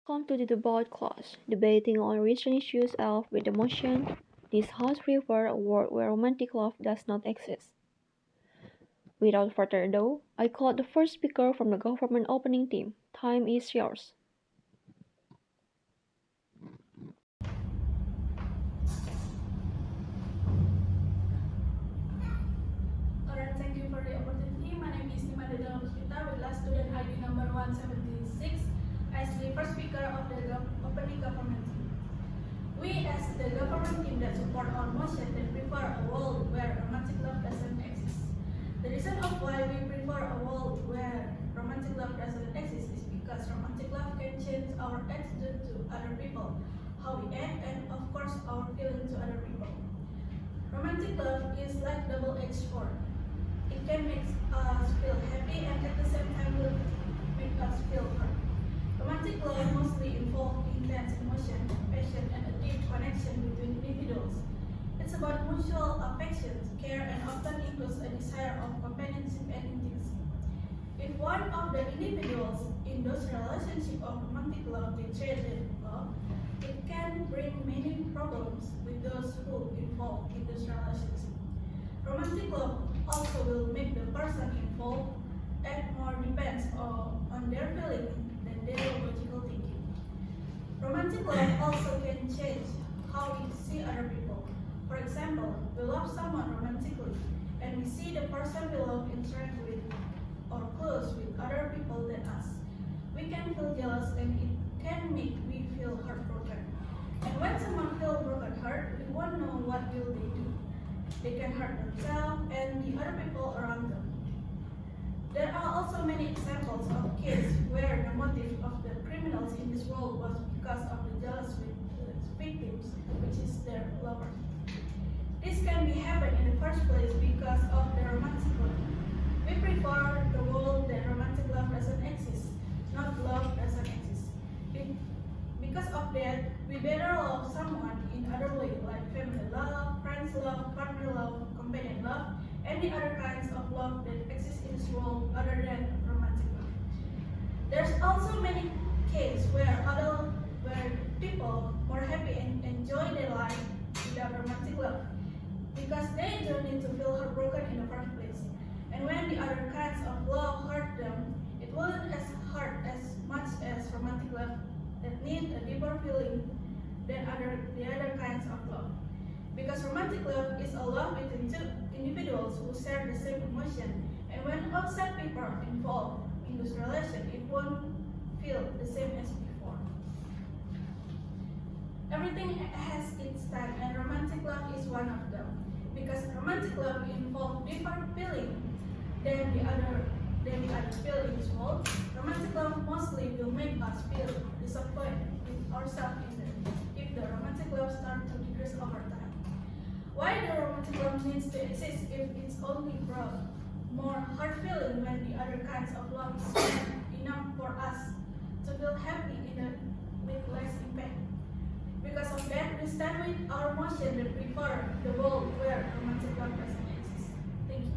Come to the debate class, debating on recent issues of with emotion. This house prefers a world where romantic love does not exist. Without further ado, I call the first speaker from the government opening team. Time is yours. Alright, thank you for the opportunity. My name is Dela Puspita with last student ID number 176 as the first speaker of the opening government team. We as the government team that support our motion that prefer a world where romantic love doesn't exist. The reason of why we prefer a world where romantic love doesn't exist is because romantic love can change our attitude to other people, how we act, and of course our feeling to other people. Romantic love is like double-edged sword. It can make us feel happy and at the same time will make us feel hurt. Romantic love mostly involves intense emotion, passion, and a deep connection between individuals. It's about mutual affection, care, and often includes a desire of companionship and intimacy. If one of the individuals in those relationships of romantic love betrays their love, it can bring many problems with those who involved in those relationships. Romantic love also will make the person involved act more depends on their feeling than their logical thinking. Romantic love also can change how we see other people. For example, we love someone romantically and we see the person we love interact with or close with other people than us. We can feel jealous and it can make me feel heartbroken. And when someone feels broken heart, we won't know what will they do. They can hurt themselves and the other people around them. There are also many examples of cases where the motive of the criminals in this world was because of the jealous victims, which is their lover. This can be happen in the first place because of the romantic love. We prefer the world that romantic love doesn't exist, not love doesn't exist. Because of that, we better love someone in other way like family love, friends love, partner love, companion love, and the other kinds of love that exist in this world other than romantic love. There's also many cases where people more happy and enjoy their life without romantic love because they don't need to feel heartbroken in the first place. And when the other kinds of love hurt them, it wasn't as hard as much as romantic love that need a deeper feeling than the other kinds of love. Because romantic love is a love between two individuals who share the same emotion, and when outside people are involved in this relation, it won't feel the same as before. Everything has its time, and romantic love is one of them. Because romantic love involves different feelings than the other feelings world. Romantic love mostly will make us feel disappointed with ourselves if the romantic love starts to decrease over time. Why the romantic love needs to exist if it's only brought more hard feeling when the other kinds of love is not enough for us to feel happy with less impact? Because of that, we stand with our motion that prefer the world where romantic love doesn't exist. Thank you.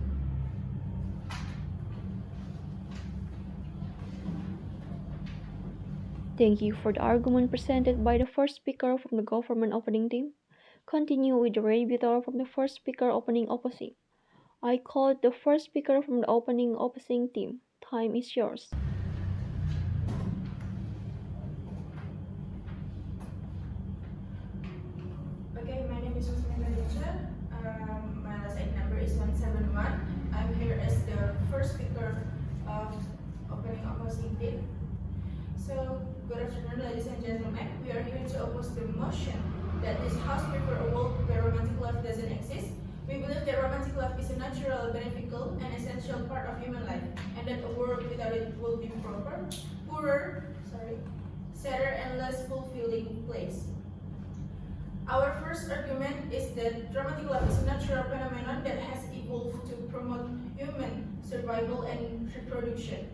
Thank you for the argument presented by the first speaker from the government opening team. Continue with the rebuttal from the first speaker opening opposing. I call the first speaker from the opening opposing team. Time is yours. Okay, my name is Rosmilinda Rinche. My last ID number is 171. I'm here as the first speaker of opening opposing team. So, good afternoon, ladies and gentlemen. We are here to oppose the motion that this house prefer a world where romantic love doesn't exist. We believe that romantic love is a natural, beneficial, and essential part of human life, and that a world without it will be poorer, sadder, and less fulfilling place. Our first argument is that romantic love is a natural phenomenon that has evolved to promote human survival and reproduction.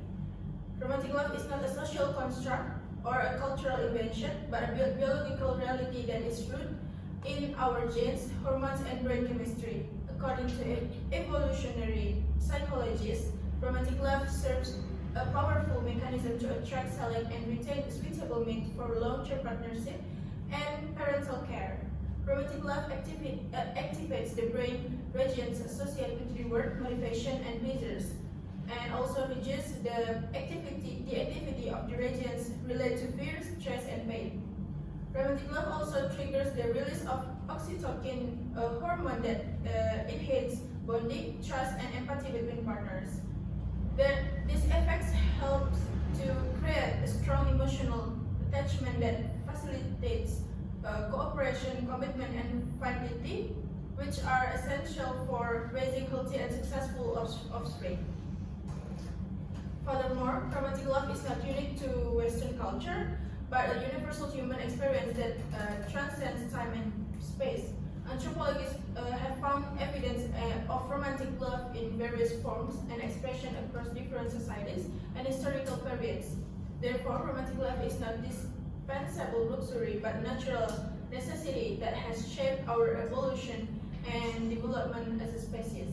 Romantic love is not a social construct or a cultural invention, but a biological reality that is rooted in our genes, hormones, and brain chemistry. According to evolutionary psychologists, romantic love serves a powerful mechanism to attract, select, and retain a suitable mate for long-term partnership and parental care. Romantic love activates the brain regions associated with reward, motivation, and pleasures, and also reduces the activity of the regions related to fear, stress, and pain. Romantic love also triggers the release of oxytocin, a hormone that enhances bonding, trust, and empathy between partners. These effects help to create a strong emotional attachment that facilitates cooperation, commitment, and fidelity, which are essential for raising healthy and successful offspring. Furthermore, romantic love is not unique to Western culture, but a universal human experience that transcends time and space. Anthropologists have found evidence of romantic love in various forms and expression across different societies and historical periods. Therefore, romantic love is not dispensable luxury, but natural necessity that has shaped our evolution and development as a species.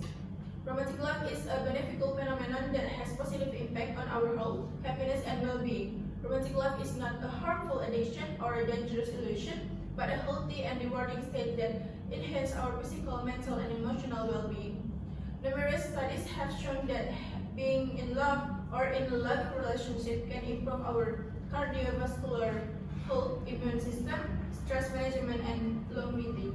Romantic love is a beneficial phenomenon that has positive impact on our health, happiness, and well-being. Romantic love is not a harmful addiction or a dangerous illusion, but a healthy and rewarding state that enhances our physical, mental, and emotional well-being. Numerous studies have shown that being in love or in a loving relationship can improve our cardiovascular health, immune system, stress management, and longevity.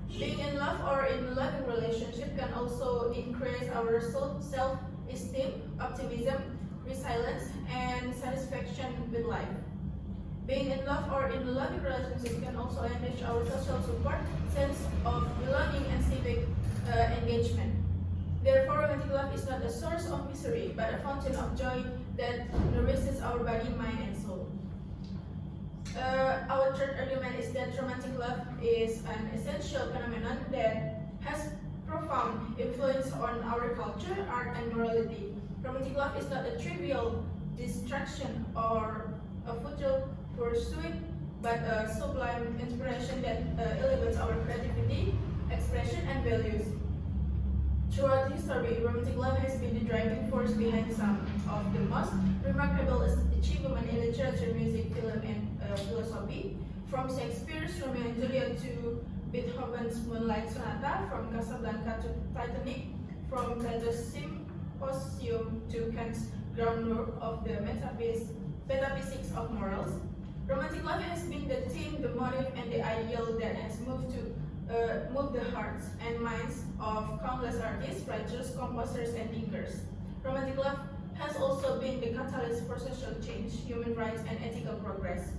Being in love or in a loving relationship can also increase our self-esteem, optimism, resilience, and satisfaction with life. Being in love or in a loving relationship can also enrich our social support, sense of belonging, and civic engagement. Therefore, romantic love is not a source of misery, but a fountain of joy that nourishes our body, mind, and soul. Our third argument is that romantic love is an essential phenomenon that has profound influence on our culture, art, and morality. Romantic love is not a trivial distraction or a futile pursuit, but a sublime inspiration that elevates our creativity, expression, and values. Throughout history, romantic love has been the driving force behind some of the most remarkable achievements in literature, music, film, and philosophy. From Shakespeare's Romeo and Juliet to Beethoven's Moonlight Sonata, from Casablanca to Titanic, from Plato's Symposium to Kant's groundwork of the metaphysics of morals. Romantic love has been the theme, the motive, and the ideal that has moved the hearts and minds of countless artists, writers, composers, and thinkers. Romantic love has also been the catalyst for social change, human rights, and ethical progress.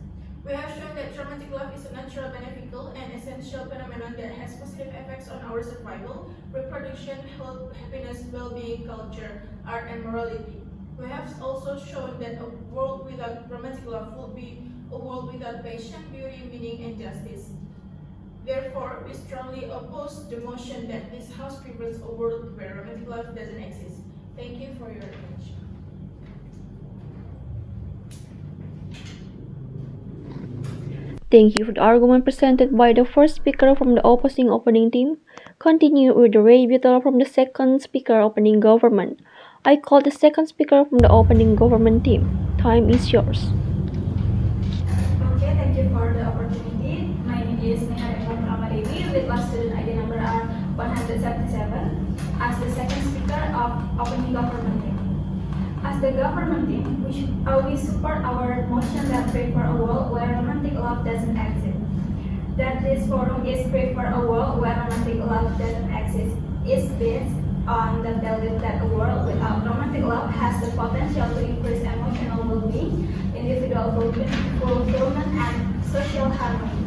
We have shown that romantic love is a natural, beneficial, and essential phenomenon that has positive effects on our survival, reproduction, health, happiness, well-being, culture, art, and morality. We have also shown that a world without romantic love would be a world without passion, beauty, meaning, and justice. Therefore, we strongly oppose the motion that this house prefers a world where romantic love doesn't exist. Thank you for your attention. Thank you for the argument presented by the first speaker from the opposing opening team. Continue with the rebuttal from the second speaker opening government. I call the second speaker from the opening government team. Time is yours. Okay, thank you for the opportunity. My name is Dewi with last student ID number R177 as the second speaker of opening government team. As the government team, we support our motion that pray for a world where romantic love doesn't exist. That this forum is pray for a world where romantic love doesn't exist is based on the belief that a world without romantic love has the potential to increase emotional well-being, individual fulfillment, and social harmony.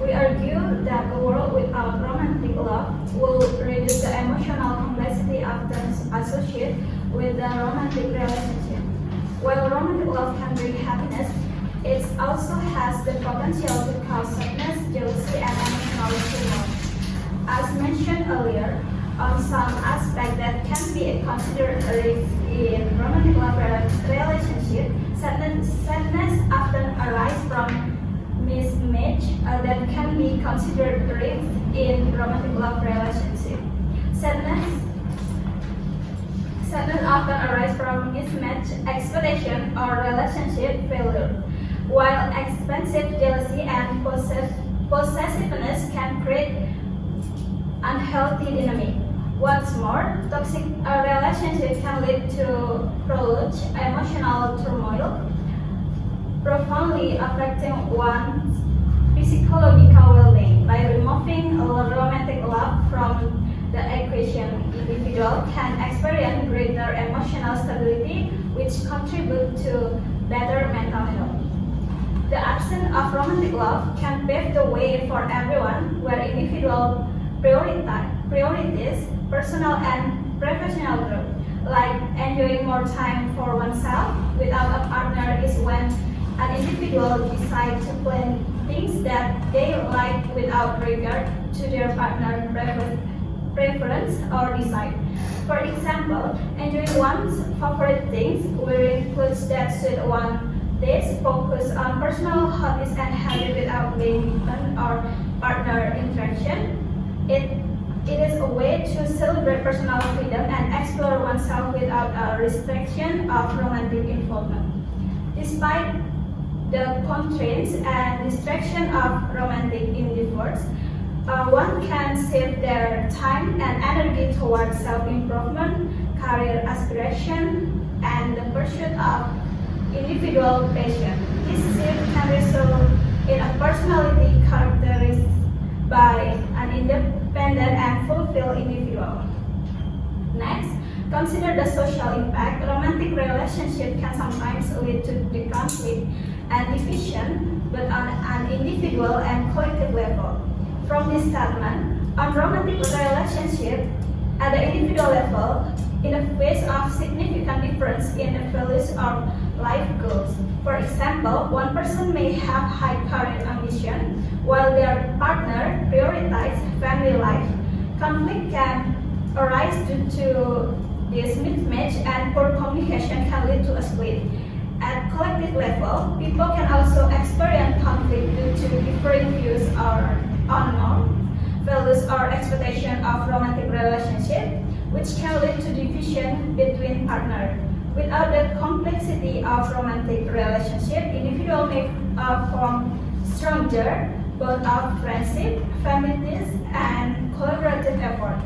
We argue that a world without romantic love will reduce the emotional complexity often associated with the romantic relationship. While romantic love can bring happiness, it also has the potential to cause sadness, jealousy, and emotional turmoil. As mentioned earlier, on some aspects that can be considered a risk in romantic love relationship, sadness often arises from mismatch that can be considered a risk in romantic love relationship. Sadness Sadness often arises from mismatched expectation or relationship failure, while expensive jealousy and possessiveness can create unhealthy dynamic. What's more, toxic relationship can lead to prolonged emotional turmoil, profoundly affecting one's psychological well-being. By removing romantic love from the equation, individual can experience greater emotional stability, which contribute to better mental health. The absence of romantic love can pave the way for everyone, where individual priorities personal and professional growth, like enjoying more time for oneself without a partner, is when an individual decides to plan things that they like without regard to their partner preference or desire. For example, enjoying one's favorite things, wearing clothes that suit one's taste, focus on personal hobbies and habits without being dependent or partner interaction. It is a way to celebrate personal freedom and explore oneself without a restriction of romantic involvement. Despite the constraints and distraction of romantic endeavors, one can save their time and energy towards self-improvement, career aspiration, and the pursuit of individual passion. This shift can result in a personality characterized by an independent and fulfilled individual. Next, consider the social impact. Romantic relationship can sometimes lead to the conflict and division, but on an individual and collective level. From this statement, unromantic relationship at the individual level in the face of significant difference in the values of life goals. For example, one person may have high career ambition while their partner prioritizes family life. Conflict can arise due to this mismatch, and poor communication can lead to a split. At collective level, people can also experience conflict due to differing views or unknown values or expectation of romantic relationship, which can lead to division between partners. Without the complexity of romantic relationship, individual may form stronger bonds of friendship, families, and collaborative effort.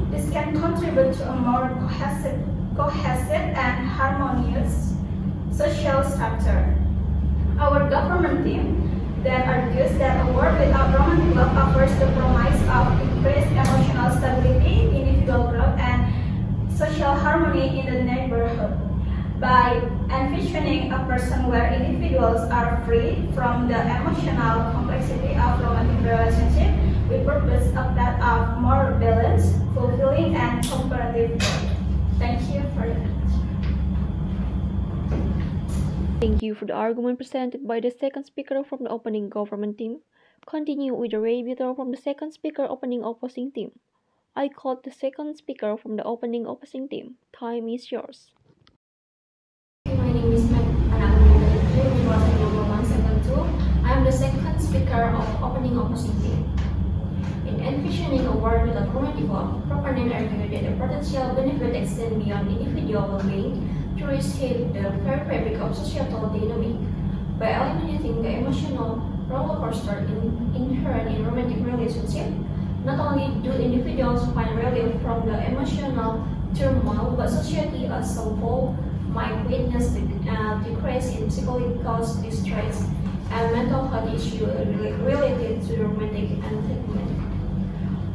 This can contribute to a more cohesive and harmonious social structure. Our government team then argues that a world without romantic love offers the promise of increased emotional stability, individual growth, and social harmony in the neighborhood. By envisioning a person where individuals are free from the emotional complexity of romantic relationship, we purpose a path of more balanced, fulfilling, and cooperative growth. Thank you for that. Thank you for the argument presented by the second speaker from the opening government team. Continue with the rebuttal from the second speaker opening opposing team. I call the second speaker from the opening opposing team. Time is yours. My name is Anak, number 172. I am the second speaker of opening opposing team. In envisioning a world without romantic love, proponents argue that the potential benefit extend beyond individual well-being to reshape the very fabric of societal dynamic. By eliminating the emotional roller coaster inherent in romantic relationship, not only do individuals find relief from the emotional turmoil, but society as a whole might witness the decrease in psychological distress and mental health issues related to romantic entanglement.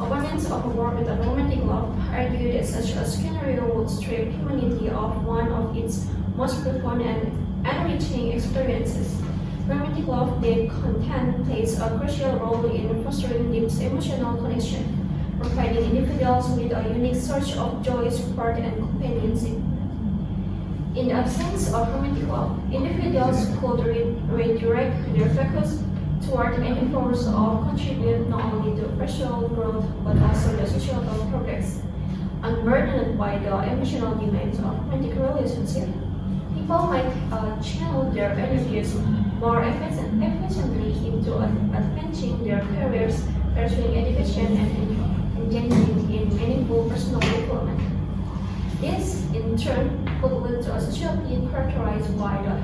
Opponents of a world without romantic love argue that such a scenario would strip humanity of one of its most profound and enriching experiences. Romantic love, they content, plays a crucial role in fostering deep emotional connection, providing individuals with a unique source of joy, support, and companionship. In the absence of romantic love, individuals could redirect their focus toward endeavors of contribute not only to personal growth but also the societal progress. Unburdened by the emotional demands of romantic relationship, people might channel their energies more efficiently into advancing their careers, pursuing education, and engaging in meaningful personal development. This, in turn, could lead to a society characterized by the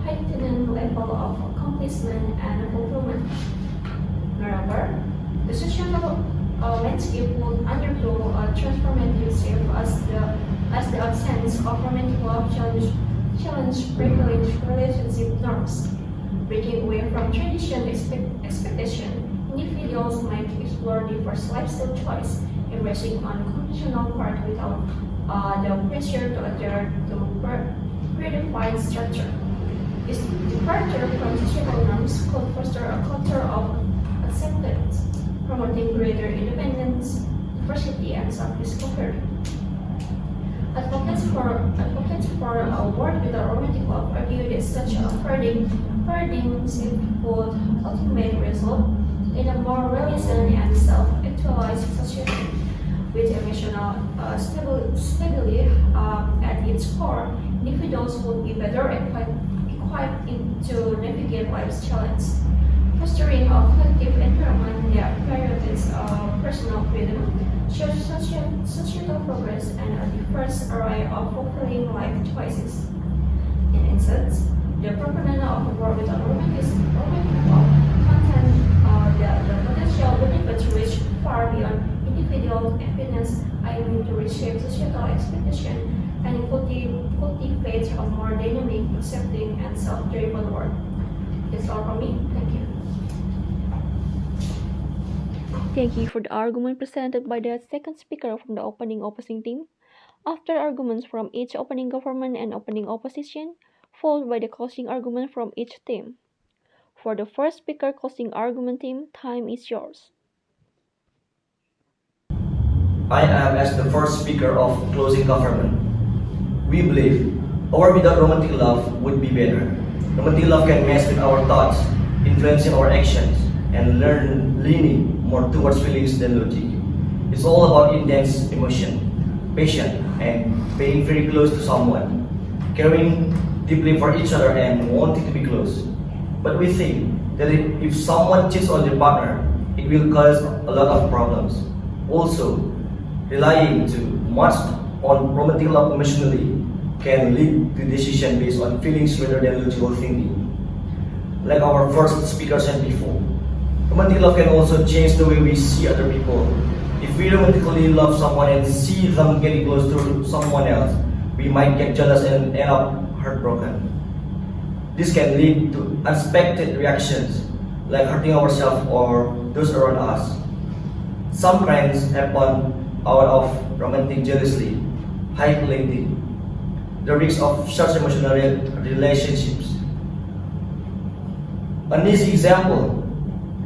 heightened level of accomplishment and fulfillment. Moreover, the societal landscape would undergo a transformative shift as the absence of romantic love challenge prevalent relationship norms. Breaking away from traditional expectation, individuals might explore diverse lifestyle choice, embracing unconditional part without the pressure to adhere to predefined structure. This departure from societal norms could foster a culture of acceptance, promoting greater independence, diversity, and self-discovery. Advocates for a world without romantic love argue that such a paradigm shift would ultimately result in a more realistic and self-actualized society. With emotional stability at its core, individuals would be better equipped to navigate life's challenges, fostering a collective environment that prioritizes personal freedom, societal progress, and a diverse array of fulfilling life choices. In essence, the proponent of a world without romantic love contend that the potential benefits reach far beyond individual happiness, aiming to reshape societal expectation and cultivate a more dynamic, accepting, and self-driven world. That's all from me. Thank you. Thank you for the argument presented by the second speaker from the opening opposing team. After arguments from each opening government and opening opposition, followed by the closing argument from each team. For the first speaker closing argument team, time is yours. I am as the first speaker of closing government. We believe our without romantic love would be better. Romantic love can mess with our thoughts, influencing our actions, and leaning more towards feelings than logic. It's all about intense emotion, passion, and being very close to someone, caring deeply for each other and wanting to be close. But we think that if someone cheats on their partner, it will cause a lot of problems. Also, relying too much on romantic love emotionally can lead to decisions based on feelings rather than logical thinking. Like our first speaker said before, romantic love can also change the way we see other people. If we romantically love someone and see them getting close to someone else, we might get jealous and end up heartbroken. This can lead to unexpected reactions, like hurting ourselves or those around us. Some crimes happen out of romantic jealousy, highlighting the risk of such emotional relationships. An easy example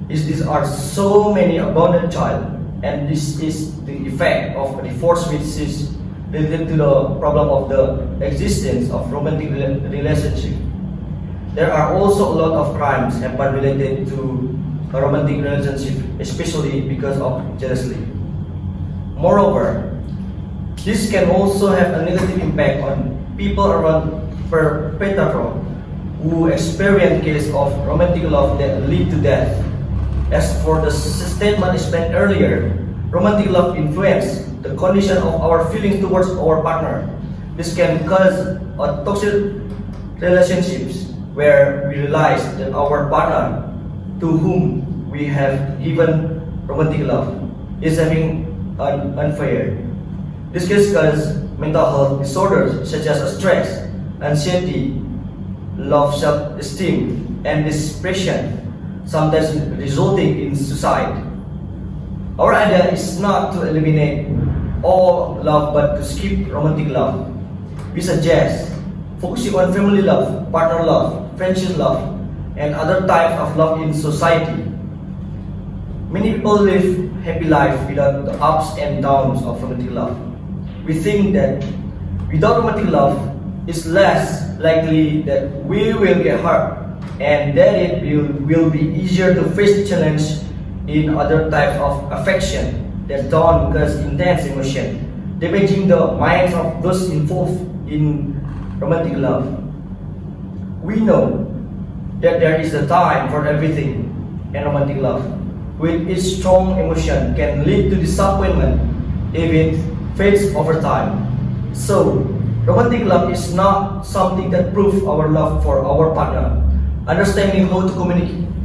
is there are so many abandoned child, and this is the effect of a divorce which is related to the problem of the existence of romantic relationship. There are also a lot of crimes happen related to a romantic relationship, especially because of jealousy. Moreover, this can also have a negative impact on people around perpetrator who experience cases of romantic love that lead to death. As for the statement explained earlier, romantic love influences the condition of our feelings towards our partner. This can cause a toxic relationships where we realize that our partner to whom we have given romantic love is having unfair. This can cause mental health disorders such as stress, anxiety, low self-esteem, and depression, sometimes resulting in suicide. Our idea is not to eliminate all love but to skip romantic love. We suggest focusing on family love, partner love, friendship love, and other types of love in society. Many people live happy life without the ups and downs of romantic love. We think that without romantic love, it's less likely that we will get hurt, and that it will be easier to face challenge in other types of affection that don't cause intense emotion, damaging the minds of those involved in romantic love. We know that there is a time for everything in romantic love, with its strong emotion can lead to disappointment if it fades over time. So, romantic love is not something that proves our love for our partner. Understanding how to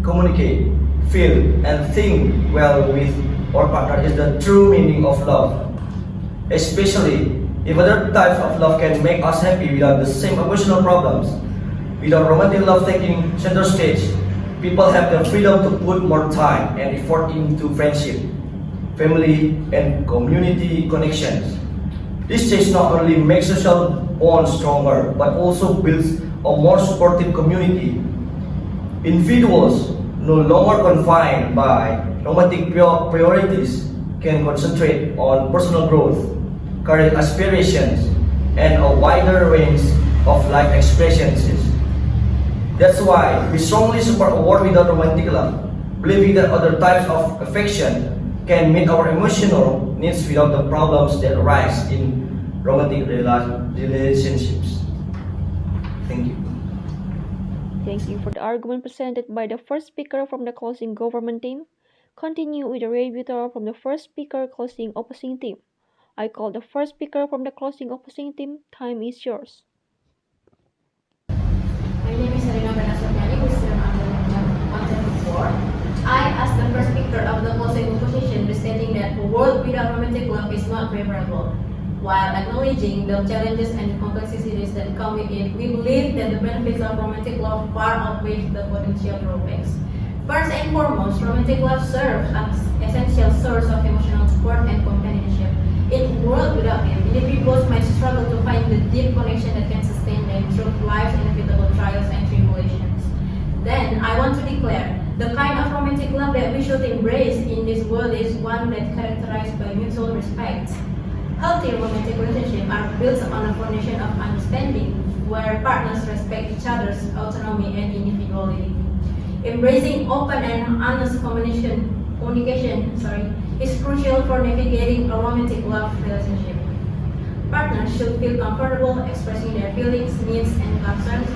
communicate, feel, and think well with our partner is the true meaning of love. Especially if other types of love can make us happy without the same emotional problems. Without romantic love taking center stage, people have the freedom to put more time and effort into friendship, family, and community connections. This change not only makes social bonds stronger, but also builds a more supportive community. Individuals no longer confined by romantic priorities can concentrate on personal growth, career aspirations, and a wider range of life experiences. That's why we strongly support a world without romantic love, believing that other types of affection can meet our emotional needs without the problems that arise in romantic relationships. Thank you. Thank you for the argument presented by the first speaker from the closing government team. Continue with the rebuttal from the first speaker closing opposing team. I call the first speaker from the closing opposing team. Time is yours. My name is Sherina Sopyani, Mr. 174. I ask the first speaker of the closing opposition stating that a world without romantic love is not preferable. While acknowledging the challenges and complexities that come with it, we believe that the benefits of romantic love far outweigh the potential drawbacks. First and foremost, romantic love serves as essential source of emotional support and companionship. In a world without it, individuals might struggle to find the deep connection that can sustain them through life's inevitable trials and tribulations. Then, I want to declare, the kind of romantic love that we should embrace in this world is one that characterized by mutual respect. Healthy romantic relationships are built on a foundation of understanding, where partners respect each other's autonomy and individuality. Embracing open and honest communication is crucial for navigating a romantic love relationship. Partners should feel comfortable expressing their feelings, needs, and concerns,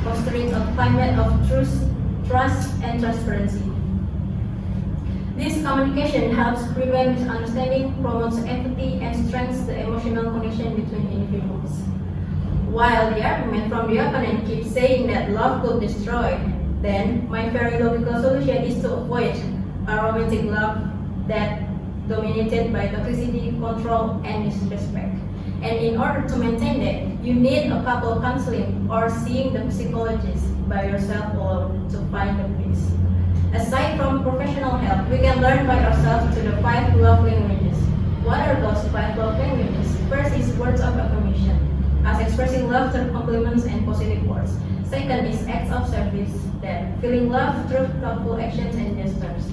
fostering a climate of trust, and transparency. This communication helps prevent misunderstanding, promotes empathy, and strengthens the emotional connection between individuals. While the argument from the opponent keeps saying that love could destroy, then my very logical solution is to avoid a romantic love that dominated by toxicity, control, and disrespect. And in order to maintain that, you need a couple counseling or seeing the psychologist by yourself alone to find the peace. Aside from professional help, we can learn by ourselves to the 5 love languages. What are those 5 love languages? First is words of affirmation, as expressing love through compliments and positive words. Second is acts of service, that feeling love through thoughtful actions and gestures.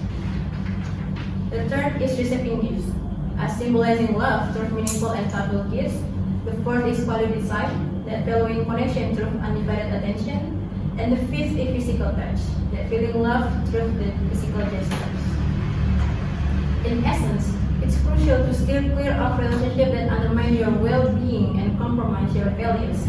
The third is receiving gifts, as symbolizing love through meaningful and thoughtful gifts. The fourth is quality time, that valuing connection through undivided attention. And the fifth is physical touch, that feeling love through the physical gestures. In essence, it's crucial to steer clear of relationships that undermine your well-being and compromise your values.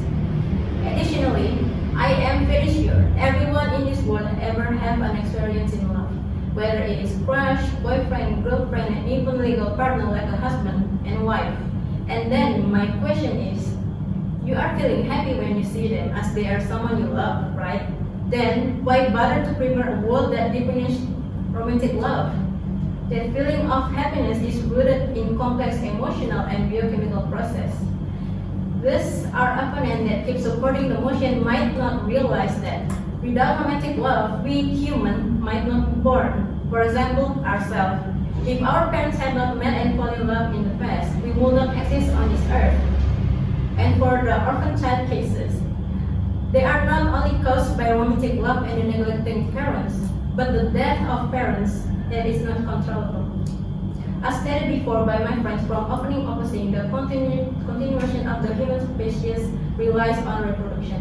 Additionally, I am very sure everyone in this world ever have an experience in love, whether it is crush, boyfriend, girlfriend, and even legal partner like a husband and wife. And then my question is, you are feeling happy when you see them as they are someone you love, right? Then why bother to prepare a world that diminishes romantic love? That feeling of happiness is rooted in complex emotional and biochemical process. Thus, our opponent that keeps supporting the motion might not realize that without romantic love, we humans might not be born. For example, ourselves. If our parents had not met and fallen in love in the past, we would not exist on this earth. And for the orphan child cases, they are not only caused by romantic love and the neglecting parents, but the death of parents that is not controllable. As stated before by my friends from opening opposing, the continuation of the human species relies on reproduction.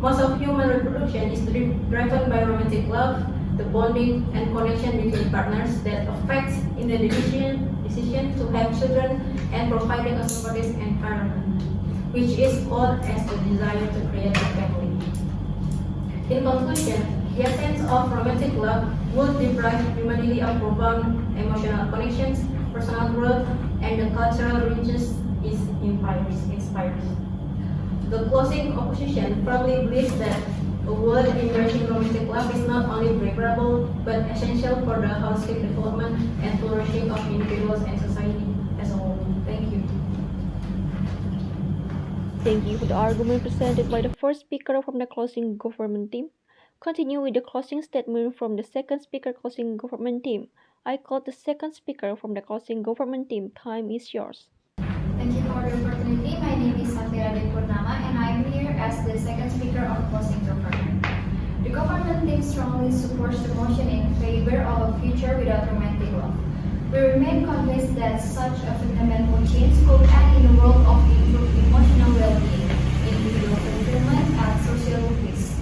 Most of human reproduction is driven by romantic love, the bonding and connection between partners that affects in the decision to have children and providing a supportive environment, which is all as the desire to create a family. In conclusion, the essence of romantic love would deprive humanity of profound emotional connections, personal growth, and the cultural richness inspires. The closing opposition firmly believes that a world embracing romantic love is not only preferable but essential for the holistic development and flourishing of individuals and society as a whole. Thank you. Thank you for the argument presented by the first speaker from the closing government team. Continue with the closing statement from the second speaker closing government team. I call the second speaker from the closing government team. Time is yours. Thank you for the opportunity. My name is Safira Ade Purnama and I am here as the second speaker of closing government. The government team strongly supports the motion in favor of a future without romantic love. We remain convinced that such a fundamental change could end in a world of improved emotional well-being, individual fulfillment, and social peace.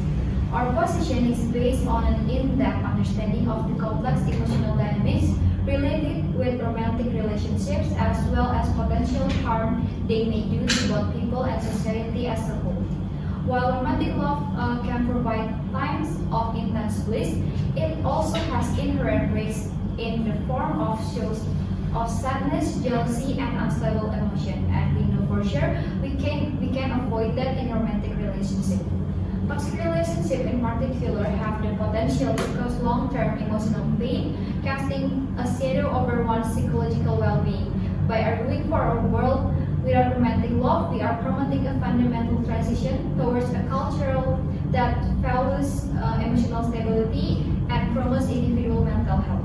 Our position is based on an in-depth understanding of the complex emotional dynamics related with romantic relationships as well as potential harm they may do to both people and society as a whole. While romantic love can provide times of intense bliss, it also has inherent risks in the form of shows of sadness, jealousy, and unstable emotion. And we know for sure we can avoid that in romantic relationship. Toxic relationships in particular have the potential to cause long-term emotional pain, casting a shadow over one's psychological well-being. By arguing for a world without romantic love, we are promoting a fundamental transition towards a culture that values emotional stability and promotes individual mental health.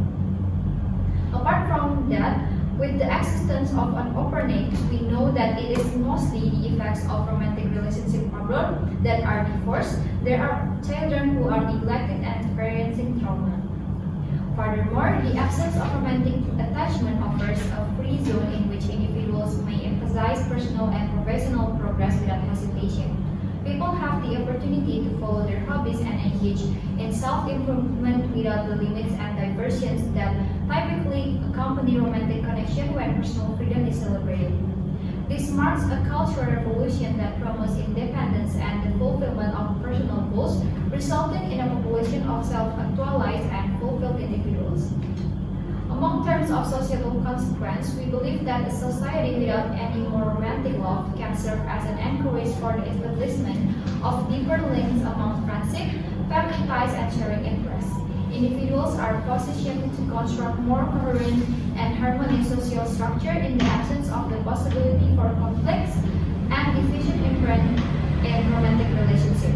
Apart from that, with the existence of an opponent, we know that it is mostly the effects of romantic relationship abroad that are divorced. There are children who are neglected and experiencing trauma. Furthermore, the absence of romantic attachment offers a free zone in which individuals may emphasize personal and professional progress without hesitation. People have the opportunity to follow their hobbies and engage in self-improvement without the limits and diversions that typically accompany romantic connection when personal freedom is celebrated. This marks a cultural revolution that promotes independence and the fulfillment of personal goals, resulting in a population of self-actualized and fulfilled individuals. Among terms of societal consequence, we believe that a society without any more romantic love can serve as an encourage for the establishment of deeper links among friendship, family ties, and sharing interests. Individuals are positioned to construct more coherent and harmonious social structure in the absence of the possibility for conflicts and division in romantic relationship.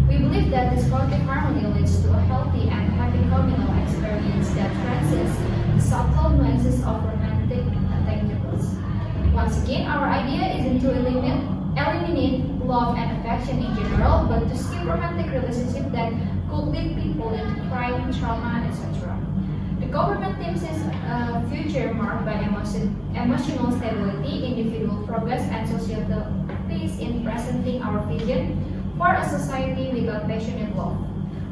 We believe that this collective harmony leads to a healthy and happy communal experience that transcends the subtle nuances of romantic attachments. Once again, our idea isn't to eliminate love and affection in general, but to skip romantic relationships that could lead people into crime, trauma, etc. The government team sees a future marked by emotional stability, individual progress, and societal peace in presenting our vision for a society without passionate love.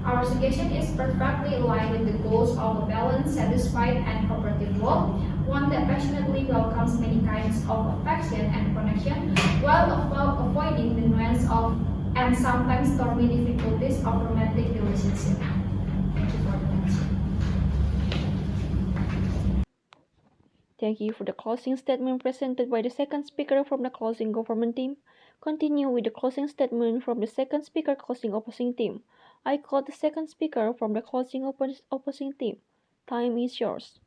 Our suggestion is perfectly aligned with the goals of a balanced, satisfied, and cooperative world, one that passionately welcomes many kinds of affection and connection, while avoiding the nuance of and sometimes stormy difficulties of romantic relationship. Thank you for the attention. Thank you for the closing statement presented by the second speaker from the closing government team. Continue with the closing statement from the second speaker closing opposing team. I call the second speaker from the closing opposing team. Time is yours.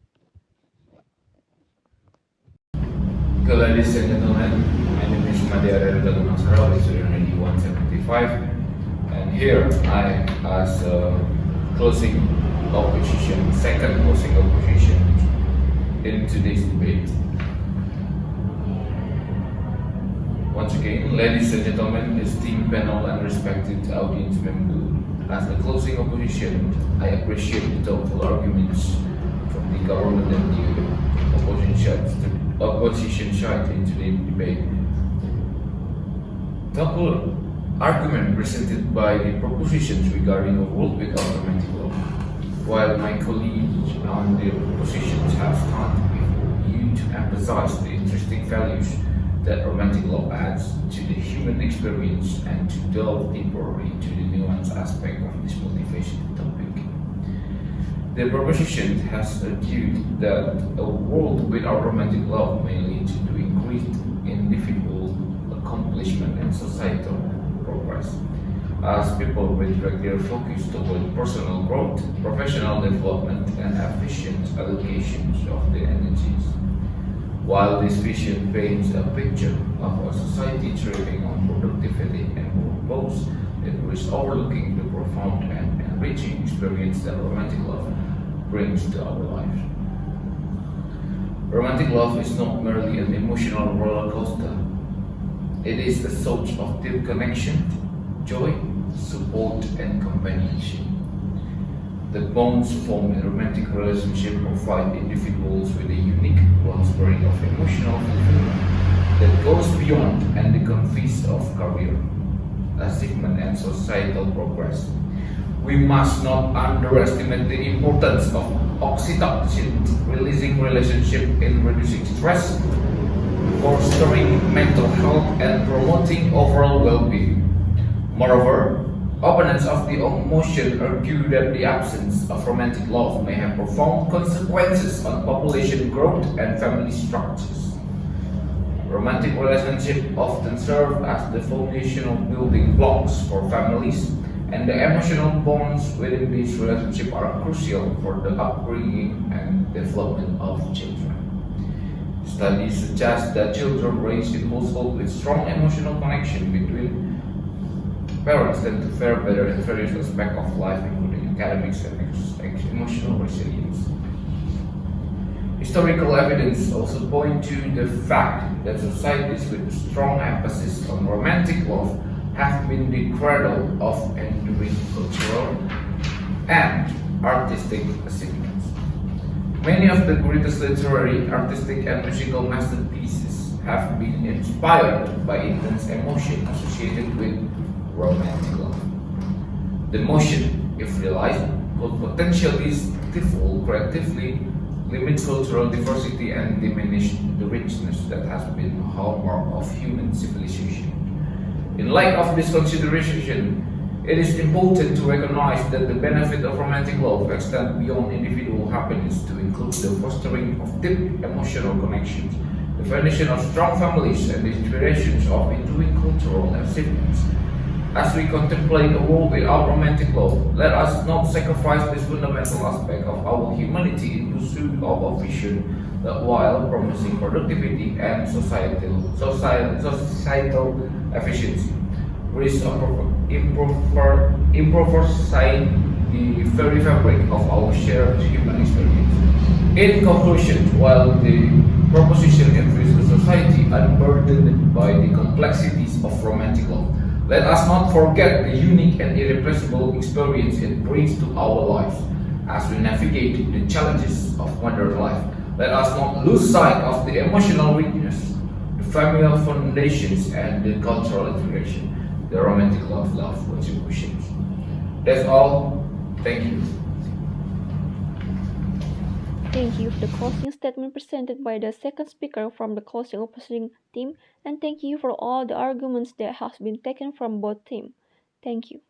Hello, ladies and gentlemen. My name is Arya Duta Gunaksara with student ID 175, and here I, as second closing opposition in today's debate. Once again, ladies and gentlemen, esteemed panel and respected audience member, as the closing opposition, I appreciate the thoughtful arguments from the government and the opposition side in today's debate. Thoughtful argument presented by the propositions regarding a world without romantic love, while my colleagues on the oppositions have stand before you to emphasize the interesting values that romantic love adds to the human experience and to delve deeper into the nuanced aspect of this multifaceted topic. The proposition has argued that a world without romantic love may lead to increased individual accomplishment and societal progress. As people redirect their focus toward personal growth, professional development, and efficient allocations of their energies. While this vision paints a picture of a society thriving on productivity and purpose, it risks overlooking the profound and enriching experience that romantic love brings to our lives. Romantic love is not merely an emotional roller coaster. It is a source of deep connection, joy, support, and companionship. The bonds formed in a romantic relationship provide individuals with a unique wellspring of emotional fulfillment that goes beyond and the confines of career, achievement, and societal progress. We must not underestimate the importance of oxytocin releasing relationship in reducing stress, fostering mental health, and promoting overall well-being. Moreover, opponents of the motion argue that the absence of romantic love may have profound consequences on population growth and family structures. Romantic relationships often serve as the foundational building blocks for families, and the emotional bonds within these relationships are crucial for the upbringing and development of children. Studies suggest that children raised in households with strong emotional connection between parents tend to fare better in various aspects of life, including academics and emotional resilience. Historical evidence also point to the fact that societies with strong emphasis on romantic love have been the cradle of enduring cultural and artistic achievements. Many of the greatest literary, artistic, and musical masterpieces have been inspired by intense emotion associated with romantic love. The motion, if realized, could potentially stifle creatively, limit cultural diversity, and diminish the richness that has been a hallmark of human civilization. In light of this consideration, it is important to recognize that the benefit of romantic love extends beyond individual happiness to include the fostering of deep emotional connections, the foundation of strong families, and the inspirations of enduring cultural achievements. As we contemplate a world without romantic love, let us not sacrifice this fundamental aspect of our humanity in pursuit of a vision that, while promising productivity and societal efficiency, risks of improvising the very fabric of our shared human experience. In conclusion, while the proposition enters a society unburdened by the complexities of romantic love, let us not forget the unique and irreplaceable experience it brings to our lives as we navigate the challenges of modern life. Let us not lose sight of the emotional richness, the familial foundations, and the cultural integration the romantic love contributions. That's all. Thank you. Thank you for the closing statement presented by the second speaker from the closing opposing team, and thank you for all the arguments that have been taken from both teams. Thank you.